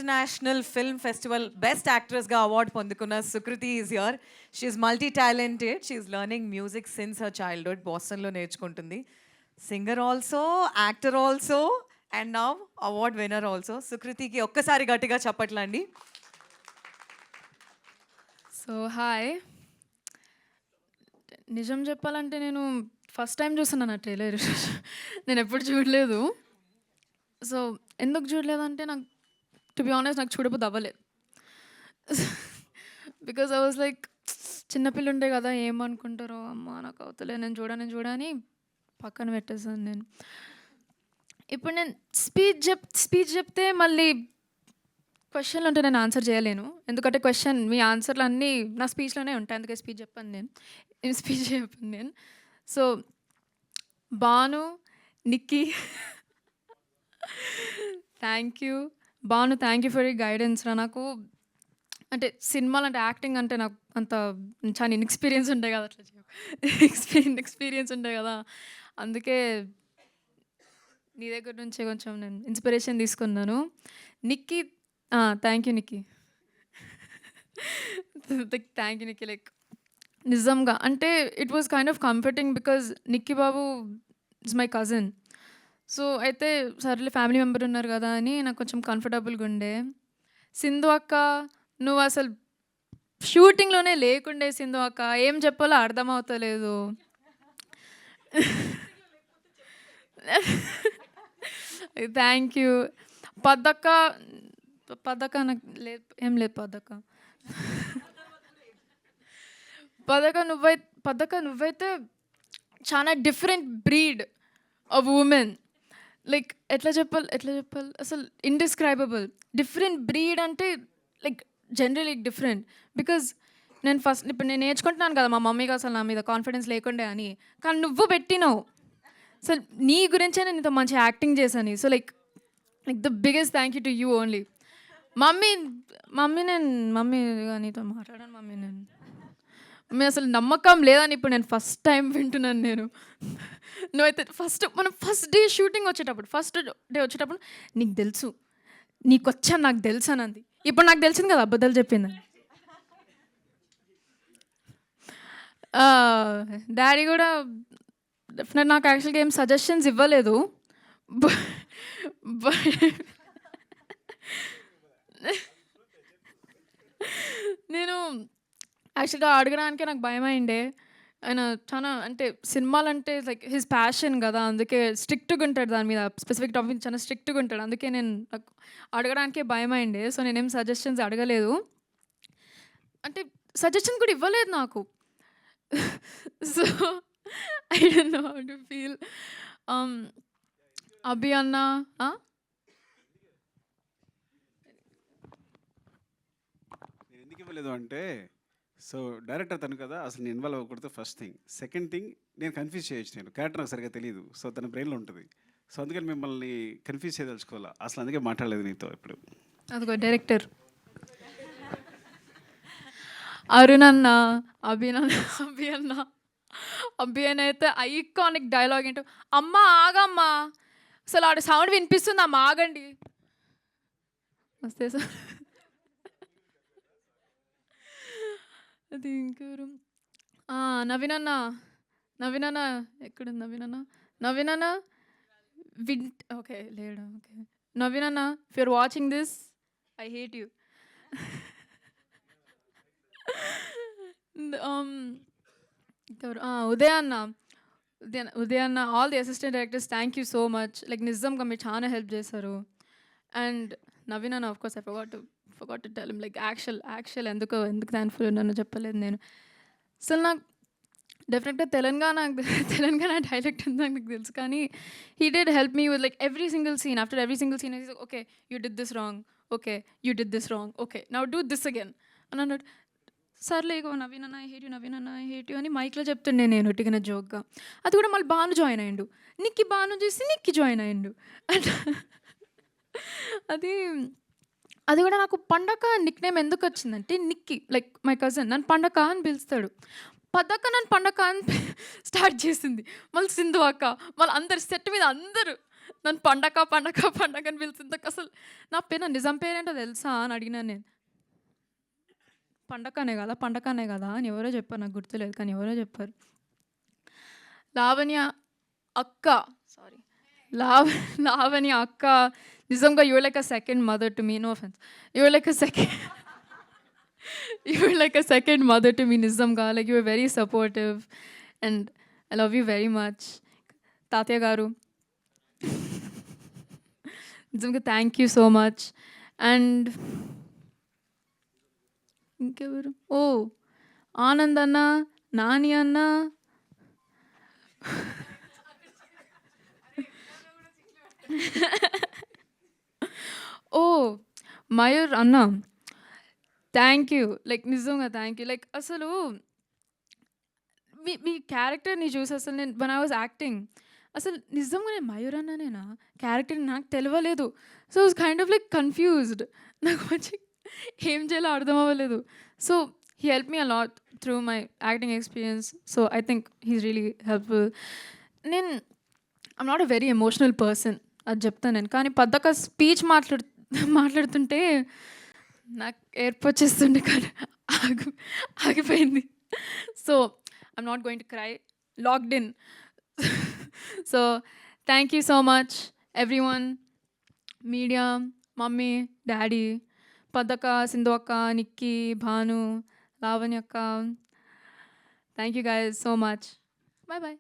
International film festival best యాక్ట్రెస్గా award పొందుకున్న Sukriti is here. She's multi talented. She's learning music since her childhood. బోస్టన్లో నేర్చుకుంటుంది. Singer also, actor also, and now award winner also. సుకృతికి ఒక్కసారి గట్టిగా చెప్పట్లండి. So hi, నిజం చెప్పాలంటే నేను ఫస్ట్ టైం చూస్తున్నాను ఆ ట్రైలర్. నేను ఎప్పుడు చూడలేదు. సో ఎందుకు చూడలేదంటే నాకు టు బి ఆనెస్ట్ నాకు చూడబోద్దు అవ్వలేదు. బికాజ్ ఐ వాజ్ లైక్ చిన్నపిల్ల ఉండే కదా, ఏమనుకుంటారో అమ్మ నాకు అవుతలే, నేను చూడని పక్కన పెట్టేసాను నేను. ఇప్పుడు నేను స్పీచ్ చెప్తే మళ్ళీ క్వశ్చన్లు ఉంటే నేను ఆన్సర్ చేయలేను. ఎందుకంటే క్వశ్చన్ మీ ఆన్సర్లు అన్నీ నా స్పీచ్లోనే ఉంటాయి. అందుకే స్పీచ్ చెప్పాను నేను. So Bhanu, Nikki, thank you Bhanu, thank you for you guidance. నాకు అంటే సినిమాలు అంటే యాక్టింగ్ అంటే నాకు అంత చాలా ఇన్ఎక్స్పీరియన్స్ ఉంటాయి కదా, అట్లా ఎక్స్పీరియన్స్ ఉంటాయి కదా, అందుకే నీ దగ్గర నుంచి కొంచెం నేను ఇన్స్పిరేషన్ తీసుకున్నాను. Nikki, thank you Nikki, thank you Nikki. Like నిజంగా అంటే it was kind of comforting because Nikki Babu is my cousin. So అయితే సర్లే ఫ్యామిలీ మెంబర్ ఉన్నారు కదా అని నాకు కొంచెం కంఫర్టబుల్గా ఉండే. సింధు అక్క, నువ్వు అసలు షూటింగ్లోనే లేకుండే. సింధు అక్క ఏం చెప్పాలో అర్థమవుతలేదు. Thank you. పద్దక్క నాకు లేదు, ఏం లేదు పద్దక్క నువ్వైతే చాలా different breed of women. Like ఎట్లా చెప్పాలి అసలు ఇండిస్క్రైబబుల్. డిఫరెంట్ బ్రీడ్ అంటే లైక్ జనరలీ డిఫరెంట్. బికాజ్ నేను ఇప్పుడు నేను నేర్చుకుంటున్నాను కదా, మా మమ్మీకి అసలు నా మీద కాన్ఫిడెన్స్ లేకుండే అని, కానీ నువ్వు పెట్టినావు. అసలు నీ గురించే నేను ఇంత మంచి యాక్టింగ్ చేశాను. So like the biggest thank you to you only. Mummy నీతో మాట్లాడాను మమ్మీ అసలు నమ్మకం లేదని ఇప్పుడు నేను ఫస్ట్ టైం వింటున్నాను నేను. నువ్వైతే మనం ఫస్ట్ డే వచ్చేటప్పుడు నీకు తెలుసు, నీకు వచ్చాను నాకు తెలుసు అని అంది. ఇప్పుడు నాకు తెలిసింది కదా అబద్ధాలు చెప్పిందని. డాడీ కూడా డెఫినెట్ నాకు యాక్చువల్గా ఏం సజెషన్స్ ఇవ్వలేదు. నేను యాక్చువల్గా అడగడానికే నాకు భయమైండే. ఆయన చాలా అంటే సినిమాలు అంటే లైక్ హిస్ ప్యాషన్ కదా, అందుకే స్ట్రిక్ట్గా ఉంటాడు దాని మీద, స్పెసిఫిక్ టాపిక్ చాలా స్ట్రిక్ట్గా ఉంటాడు. అందుకే నాకు అడగడానికే భయమైండే. సో నేనేం సజెషన్స్ అడగలేదు, అంటే సజెషన్ కూడా ఇవ్వలేదు నాకు. So I don't know how to feel. Abhi అన్న ఎందుకు ఇవ్వలేదు అంటే, సో డైరెక్టర్ తను కదా, అసలు నేను ఇన్వాల్వ్ అవ్వకూడదు ఫస్ట్ థింగ్. సెకండ్ థింగ్, నేను కన్ఫ్యూజ్ చేయొచ్చు, నేను క్యారెక్టర్ నాకు సరిగ్గా తెలియదు, సో తన బ్రెయిన్లో ఉంటుంది. సో అందుకని మిమ్మల్ని కన్ఫ్యూజ్ చేయదలుచుకోవాలా, అసలు అందుకే మాట్లాడలేదు నీతో ఇప్పుడు. అదిగో డైరెక్టర్ అరుణ్ అన్న, అభి అన్న అయితే ఐకానిక్ డైలాగ్ ఏంటో, అమ్మ ఆగమ్మా, అసలు ఆడ సౌండ్ వినిపిస్తుంది, అమ్మ ఆగండి వస్తే సార్. అది ఇంకెవరు, నవీన్ అన్న ఎక్కడుంది నవీన్ అన్న ఓకే లేడు. ఓకే నవీన్ అన్న, if you're watching this I hate you. Uday అన్న, all the assistant directors thank you so much. Like నిజంగా మీరు చాలా హెల్ప్ చేశారు. అండ్ నవీన్ అన్న of course I forgot to tell him, like actual ఎందుకు థ్యాంక్ఫుల్ ఉన్నానో చెప్పలేదు నేను. అసలు నాకు డెఫినెట్గా తెలంగాణ డైలెక్ట్ ఉంది నాకు తెలుసు, కానీ he did help me with like every single scene. After every single scene okay you did this wrong, okay now do this again అని అన్నాడు. సర్లే ఇగో నవీన్ అన్న ఐ హేట్ యూ అని మైక్లో చెప్తుండే నేను ఒట్టిగా జోక్గా. అది కూడా మళ్ళీ బాను జాయిన్ అయ్యిండు, బాను చూసి నిక్కి జాయిన్ అయ్యిండు. అది కూడా నాకు పండగ నిక్ నేమ్ ఎందుకు వచ్చిందంటే, నిక్కి లైక్ మై కజిన్ నన్ను పండగ అని పిలుస్తాడు, పద్దక్క నన్ను పండగ అని స్టార్ట్ చేసింది. మళ్ళీ సింధు అక్క, మళ్ళీ అందరు సెట్ మీద అందరూ నన్ను పండగ పండగ పండగ అని పిలిచింది. నాకు అసలు నా పేరు నా నిజం పేరేంటో తెలుసా అని అడిగినాను నేను. పండకనే కదా అని ఎవరో చెప్పారు, నాకు గుర్తులేదు కానీ ఎవరో చెప్పారు. లావణ్య అక్క, సారీ, లావణ్య అక్క, నిజంగా your like a second mother to me. No offence, your like a second you're like a second mother to me, nizamga. Like, you were very supportive and I love you very much. Tatya garu, nizamga, thank you so much. And ఇంకెవరు, ఓ ఆనంద్ అన్న, నాని అన్న, ఓ మయూర్ అన్న, thank you. Like నిజంగా thank you. Like అసలు మీ క్యారెక్టర్ని చూసి అసలు నేను వన్ ఐ వాజ్ యాక్టింగ్ అసలు నిజంగా నేను మయూర్ అన్ననేనా క్యారెక్టర్ నాకు తెలియలేదు. So was kind of like confused. నాకు వచ్చి ఏం చేయాలో అర్థం అవ్వలేదు. So he help me a lot through my acting experience. So I think he's really helpful. నేను I'm not a very emotional person, అది చెప్తాను నేను. కానీ పద్దక స్పీచ్ మాట్లాడుతుంటే నాకు ఏర్పు వచ్చేస్తుండే, కానీ ఆగిపోయింది. So I'm not going to cry, locked in. So thank you so much everyone, media, mummy, daddy, Paddaka, Sindhu అక్క, నిక్కీ, భాను, లావణ్య అక్క. Thank you guys so much. Bye bye.